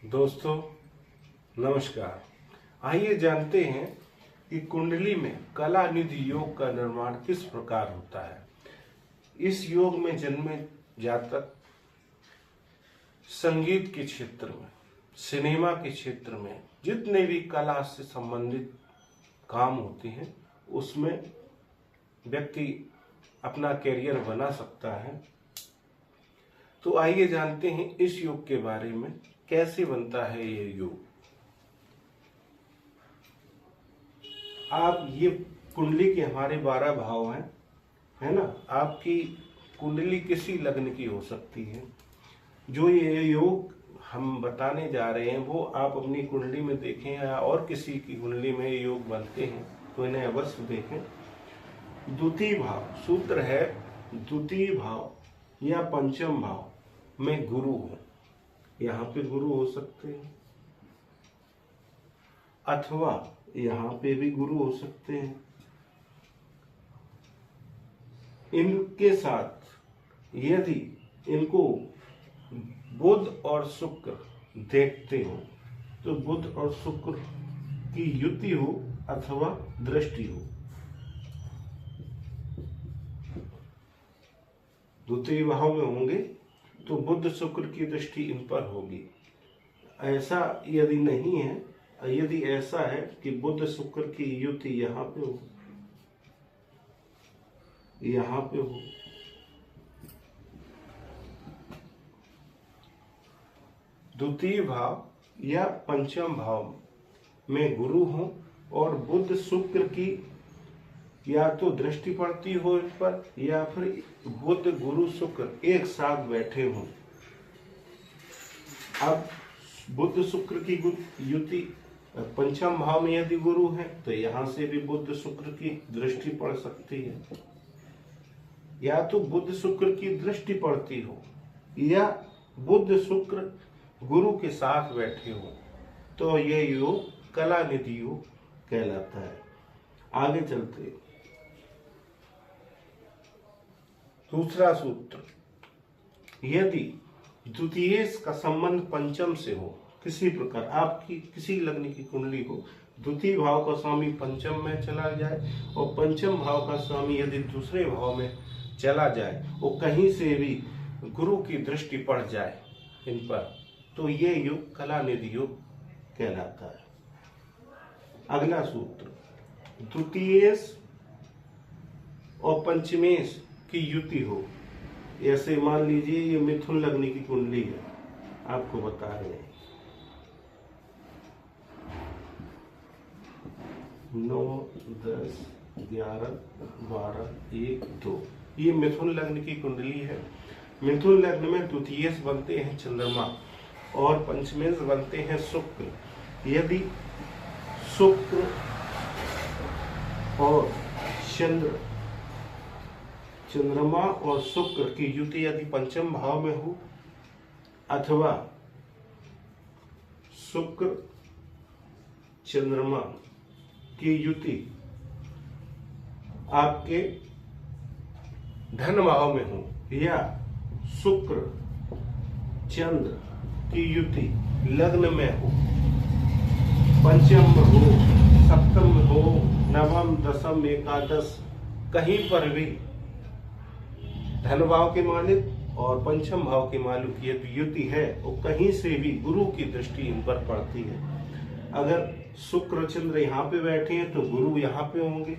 दोस्तों नमस्कार। आइए जानते हैं कि कुंडली में कला निधि योग का निर्माण किस प्रकार होता है। इस योग में जन्मे जातक संगीत के क्षेत्र में, सिनेमा के क्षेत्र में जितने भी कला से संबंधित काम होते हैं उसमें व्यक्ति अपना कैरियर बना सकता है। तो आइए जानते हैं इस योग के बारे में, कैसे बनता है ये योग। आप ये कुंडली के हमारे 12 भाव हैं, है ना। आपकी कुंडली किसी लग्न की हो सकती है। जो ये योग हम बताने जा रहे हैं वो आप अपनी कुंडली में देखें या और किसी की कुंडली में ये योग बनते हैं तो इन्हें अवश्य देखें। द्वितीय भाव सूत्र है, द्वितीय भाव या पंचम भाव में गुरु हो। यहाँ पे गुरु हो सकते हैं अथवा यहाँ पे भी गुरु हो सकते हैं। इनके साथ यदि इनको बुध और शुक्र देखते हो तो बुध और शुक्र की युति हो अथवा दृष्टि हो। द्वितीय भाव में होंगे तो बुध शुक्र की दृष्टि इन पर होगी। ऐसा यदि नहीं है, यदि ऐसा है कि बुध शुक्र की युति यहाँ पे हो, यहाँ पे हो, द्वितीय भाव या पंचम भाव में गुरु हो और बुध शुक्र की या तो दृष्टि पड़ती हो इन पर या फिर बुध गुरु शुक्र एक साथ बैठे हों। अब बुध शुक्र की युति पंचम भाव में यदि गुरु है तो यहां से भी बुध शुक्र की दृष्टि पड़ सकती है। या तो बुध शुक्र की दृष्टि पड़ती हो या बुध शुक्र गुरु के साथ बैठे हो, तो यह योग कला निधि योग कहलाता है। आगे चलते दूसरा सूत्र, यदि द्वितीय का संबंध पंचम से हो, किसी प्रकार आपकी किसी लग्न की कुंडली हो, द्वितीय भाव का स्वामी पंचम में चला जाए और पंचम भाव का स्वामी यदि दूसरे भाव में चला जाए और कहीं से भी गुरु की दृष्टि पड़ जाए इन पर, तो ये योग कला निधि योग कहलाता है। अगला सूत्र, द्वितीय और पंचमेश की युति हो। ऐसे मान लीजिए ये मिथुन लग्न की कुंडली है, आपको बता रहे हैं 9, 10, 11, 12, 1, 2 ये मिथुन लग्न की कुंडली है। मिथुन लग्न में द्वितीय बनते हैं चंद्रमा और पंचमेश बनते हैं शुक्र। यदि शुक्र और चंद्रमा और शुक्र की युति यदि पंचम भाव में हो अथवा शुक्र चंद्रमा की युति आपके धन भाव में हो या शुक्र चंद्र की युति लग्न में हो, पंचम हो, सप्तम हो, नवम, दसम, एकादश, कहीं पर भी धन भाव के मालिक और पंचम भाव के मालिक की यदि युति है और कहीं से भी गुरु की दृष्टि इन पर पड़ती है। अगर शुक्र चंद्र यहाँ पे बैठे हैं तो गुरु यहाँ पे होंगे,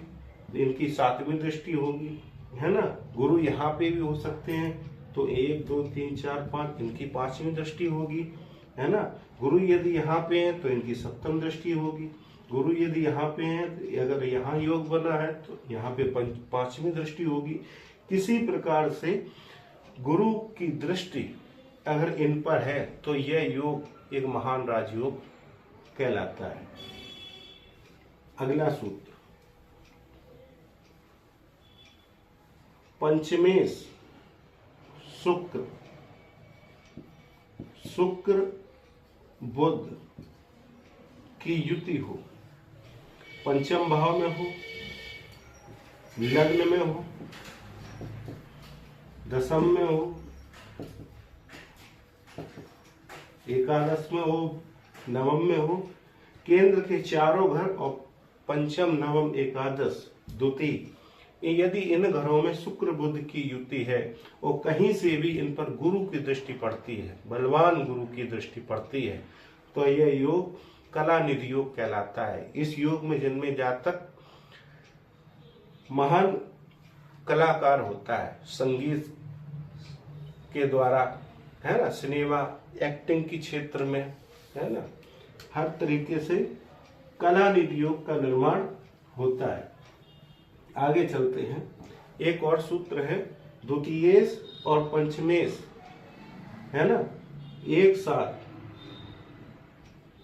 इनकी 7वीं दृष्टि होगी, है ना। गुरु यहाँ पे भी हो सकते हैं तो 1, 2, 3, 4, 5 इनकी 5वीं दृष्टि होगी, है ना। गुरु यदि यहाँ पे हैं तो इनकी 7वीं दृष्टि होगी। गुरु यदि यहाँ पे हैं, अगर यहाँ योग बना है तो यहाँ पे 5वीं दृष्टि होगी। किसी प्रकार से गुरु की दृष्टि अगर इन पर है तो यह योग एक महान राजयोग कहलाता है। अगला सूत्र, पंचमेश शुक्र बुध की युति हो, पंचम भाव में हो, लग्न में हो, दसम में हो एकादश में हो, नवम में हो, केंद्र के चारों घर और पंचम, नवम, एकादश, द्वितीय, यदि इन घरों में शुक्र बुध की युति है और कहीं से भी इन पर गुरु की दृष्टि पड़ती है, बलवान गुरु की दृष्टि पड़ती है, तो यह योग कलानिधि योग कहलाता है। इस योग में जन्मे जातक महान कलाकार होता है, संगीत के द्वारा, है ना, सिनेमा, एक्टिंग की क्षेत्र में, है ना, हर तरीके से कलानिधि योग का निर्माण होता है। आगे चलते हैं। एक और सूत्र है, द्वितीयेश और पंचमेश, है ना, एक साथ,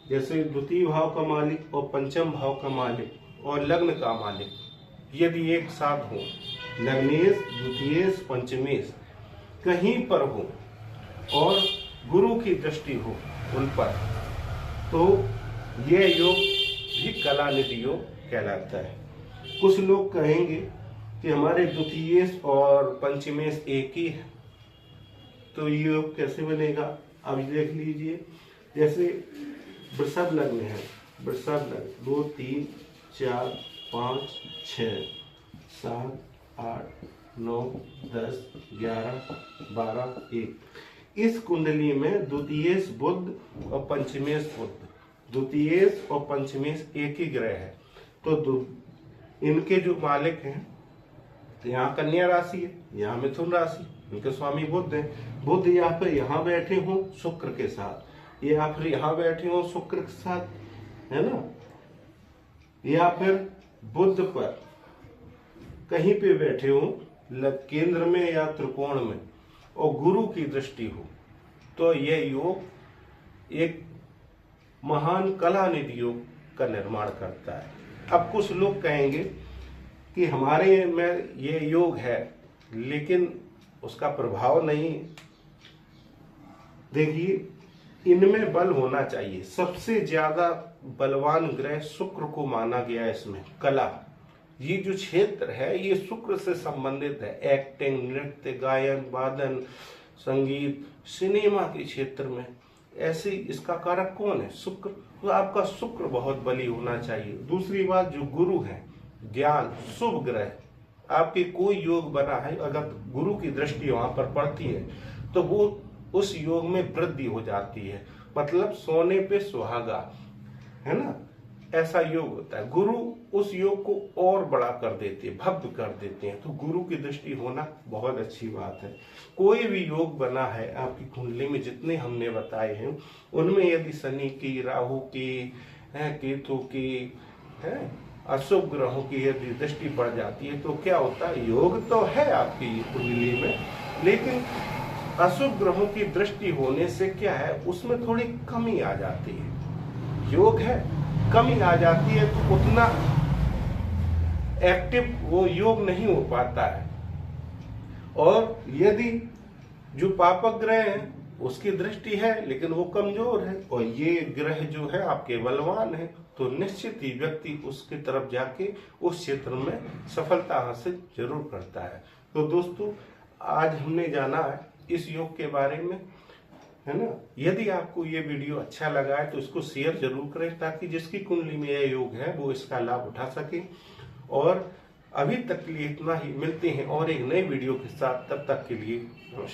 जैसे द्वितीय भाव का मालिक और पंचम भाव का मालिक और लग्न का मालिक यदि एक साथ हो, लग्नेश, द्वितीयेश, पंचमेश कहीं पर हो और गुरु की दृष्टि हो उन पर, तो यह योग भी कलानिधि योग कहलाता है। कुछ लोग कहेंगे कि हमारे द्वितीयेश और पंचमेश एक ही है, तो ये योग कैसे बनेगा? अब देख लीजिए, जैसे वृषभ लग्न है, वृषभ लग्न 2 3 4 5 6 7 8 9 10 11 12 1, इस कुंडली में द्वितीयेश बुध और पंचमेश बुध, द्वितीयेश और पंचमेश एक ही ग्रह है, तो इनके जो मालिक हैं, तो यहाँ कन्या राशि है, यहाँ मिथुन राशि, इनके स्वामी बुध है। बुध या फिर यहाँ बैठे हो शुक्र के साथ, या फिर यहाँ बैठे हो शुक्र के साथ, है ना, या फिर बुध पर कहीं पे बैठे हो केंद्र में या त्रिकोण में और गुरु की दृष्टि हो, तो यह योग एक महान कलानिधि योग का निर्माण करता है। अब कुछ लोग कहेंगे कि हमारे में ये योग है लेकिन उसका प्रभाव नहीं। देखिए, इनमें बल होना चाहिए। सबसे ज्यादा बलवान ग्रह शुक्र को माना गया है इसमें। कला, ये जो क्षेत्र है ये शुक्र से संबंधित है। एक्टिंग, नृत्य, गायन, वादन, संगीत, सिनेमा के क्षेत्र में ऐसे इसका कारक कौन है? शुक्र। तो आपका शुक्र बहुत बली होना चाहिए। दूसरी बात, जो गुरु है, ज्ञान, शुभ ग्रह, आपके कोई योग बना है, अगर गुरु की दृष्टि वहां पर पड़ती है तो वो उस योग में वृद्धि हो जाती है। मतलब सोने पे सुहागा, है ना, ऐसा योग होता है। गुरु उस योग को और बड़ा कर देते हैं, भव्य कर देते हैं। तो गुरु की दृष्टि होना बहुत अच्छी बात है। कोई भी योग बना है आपकी कुंडली में, जितने हमने बताए हैं उनमें यदि शनि की, राहु की, केतु की, अशुभ ग्रहों की यदि दृष्टि पड़ जाती है तो क्या होता है? योग तो है आपकी कुंडली में, लेकिन अशुभ ग्रहों की दृष्टि होने से क्या है, उसमें थोड़ी कमी आ जाती है। योग है, कमी आ जाती है, तो उतना एक्टिव वो योग नहीं हो पाता है। और यदि जो पापक ग्रह है उसकी दृष्टि है लेकिन वो कमजोर है, और ये ग्रह जो है आपके बलवान है, तो निश्चित ही व्यक्ति उसकी तरफ जाके उस क्षेत्र में सफलता हासिल जरूर करता है। तो दोस्तों, आज हमने जाना है इस योग के बारे में, है ना। यदि आपको ये वीडियो अच्छा लगा है तो इसको शेयर जरूर करें, ताकि जिसकी कुंडली में यह योग है वो इसका लाभ उठा सके। और अभी तक के लिए इतना ही, मिलते हैं और एक नए वीडियो के साथ, तब तक के लिए नमस्कार।